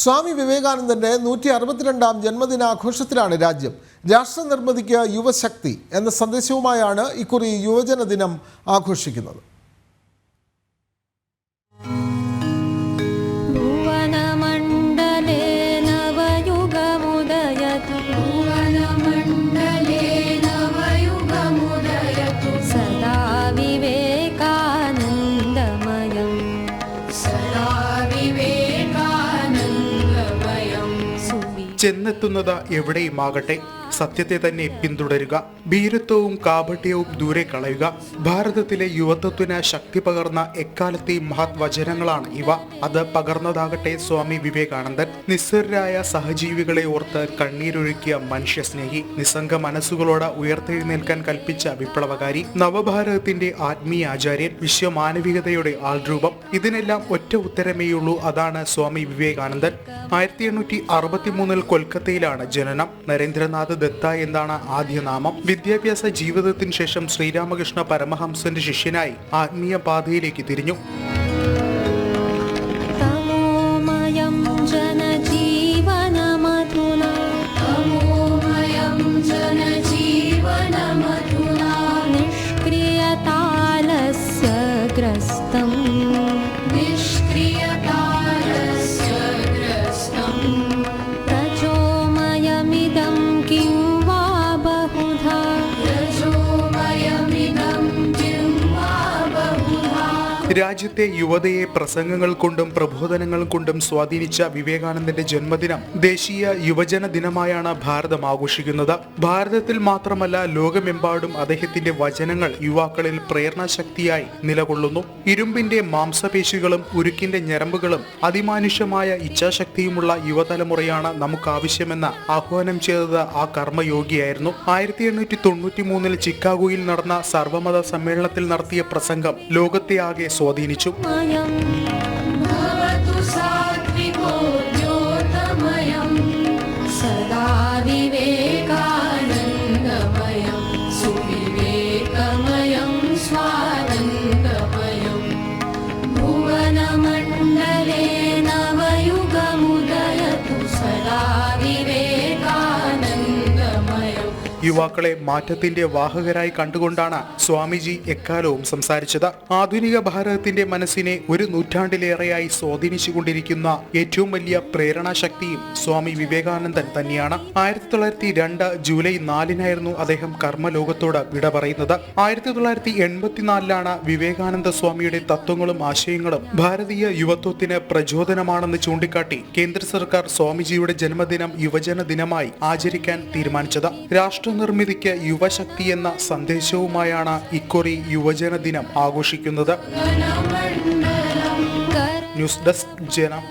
സ്വാമി വിവേകാനന്ദന്റെ 162ാം ജന്മദിനാഘോഷത്തിലാണ് രാജ്യം. രാഷ്ട്ര നിർമ്മിതിക്ക് യുവശക്തി എന്ന സന്ദേശവുമായാണ് ഇക്കുറി യുവജന ദിനം ആഘോഷിക്കുന്നത്. ചെന്നെത്തുന്നത് എവിടെയുമാകട്ടെ സത്യത്തെ തന്നെ പിന്തുടരുക, ഭീരുത്വവും കാപട്യവും ദൂരെ കളയുക. ഭാരതത്തിലെ യുവത്വത്തിന് ശക്തി പകർന്ന എക്കാലത്തെയും മഹത് വചനങ്ങളാണ് ഇവ. അത് പകർന്നതാകട്ടെ സ്വാമി വിവേകാനന്ദൻ. നിസ്സരായ സഹജീവികളെ ഓർത്ത് കണ്ണീരൊഴുക്കിയ മനുഷ്യസ്നേഹി, നിസ്സംഗ മനസ്സുകളോട് ഉയർത്തെഴുന്നേൽക്കാൻ കൽപ്പിച്ച വിപ്ലവകാരി, നവഭാരതത്തിന്റെ ആത്മീയ ആചാര്യൻ, വിശ്വമാനവികതയുടെ ആൾരൂപം. ഇതിനെല്ലാം ഒറ്റ ഉത്തരമേയുള്ളൂ, അതാണ് സ്വാമി വിവേകാനന്ദൻ. 1863 കൊൽക്കത്തയിലാണ് ജനനം. നരേന്ദ്രനാഥ് ദത്ത എന്നാണ് ആദ്യ നാമം. വിദ്യാഭ്യാസ ജീവിതത്തിന് ശേഷം ശ്രീരാമകൃഷ്ണ പരമഹംസന്റെ ശിഷ്യനായി ആത്മീയ പാതയിലേക്ക് തിരിഞ്ഞു. രാജ്യത്തെ യുവതയെ പ്രസംഗങ്ങൾ കൊണ്ടും പ്രബോധനങ്ങൾ കൊണ്ടും സ്വാധീനിച്ച വിവേകാനന്ദന്റെ ജന്മദിനം ദേശീയ യുവജന ദിനമായാണ് ഭാരതം ആഘോഷിക്കുന്നത്. ഭാരതത്തിൽ മാത്രമല്ല, ലോകമെമ്പാടും അദ്ദേഹത്തിന്റെ വചനങ്ങൾ യുവാക്കളിൽ പ്രേരണാശക്തിയായി നിലകൊള്ളുന്നു. ഇരുമ്പിന്റെ മാംസപേശികളും ഉരുക്കിന്റെ ഞരമ്പുകളും അതിമാനുഷ്യമായ ഇച്ഛാശക്തിയുമുള്ള യുവതലമുറയാണ് നമുക്കാവശ്യമെന്ന് ആഹ്വാനം ചെയ്തത് ആ കർമ്മയോഗിയായിരുന്നു. 1893 ചിക്കാഗോയിൽ നടന്ന സർവമത സമ്മേളനത്തിൽ നടത്തിയ പ്രസംഗം ലോകത്തെ ആകെ സ്വാധീനിച്ചു. യുവാക്കളെ മാറ്റത്തിന്റെ വാഹകരായി കണ്ടുകൊണ്ടാണ് സ്വാമിജി എക്കാലവും സംസാരിച്ചത്. ആധുനിക ഭാരതത്തിന്റെ മനസ്സിനെ ഒരു നൂറ്റാണ്ടിലേറെയായി സ്വാധീനിച്ചുകൊണ്ടിരിക്കുന്ന ഏറ്റവും വലിയ പ്രേരണാശക്തിയും സ്വാമി വിവേകാനന്ദൻ തന്നെയാണ്. 1902 ജൂലൈ 4 അദ്ദേഹം കർമ്മലോകത്തോട് വിട പറയുന്നത്. 1984 വിവേകാനന്ദ സ്വാമിയുടെ തത്വങ്ങളും ആശയങ്ങളും ഭാരതീയ യുവത്വത്തിന് പ്രചോദനമാണെന്ന് ചൂണ്ടിക്കാട്ടി കേന്ദ്ര സർക്കാർ സ്വാമിജിയുടെ ജന്മദിനം യുവജന ദിനമായി ആചരിക്കാൻ തീരുമാനിച്ചത്. രാഷ്ട്രനിർമ്മിതിക്ക് യുവശക്തി എന്ന സന്ദേശവുമായാണ് ഇക്കുറി യുവജന ദിനം ആഘോഷിക്കുന്നത്. ന്യൂസ് ഡെസ്ക് ജനം.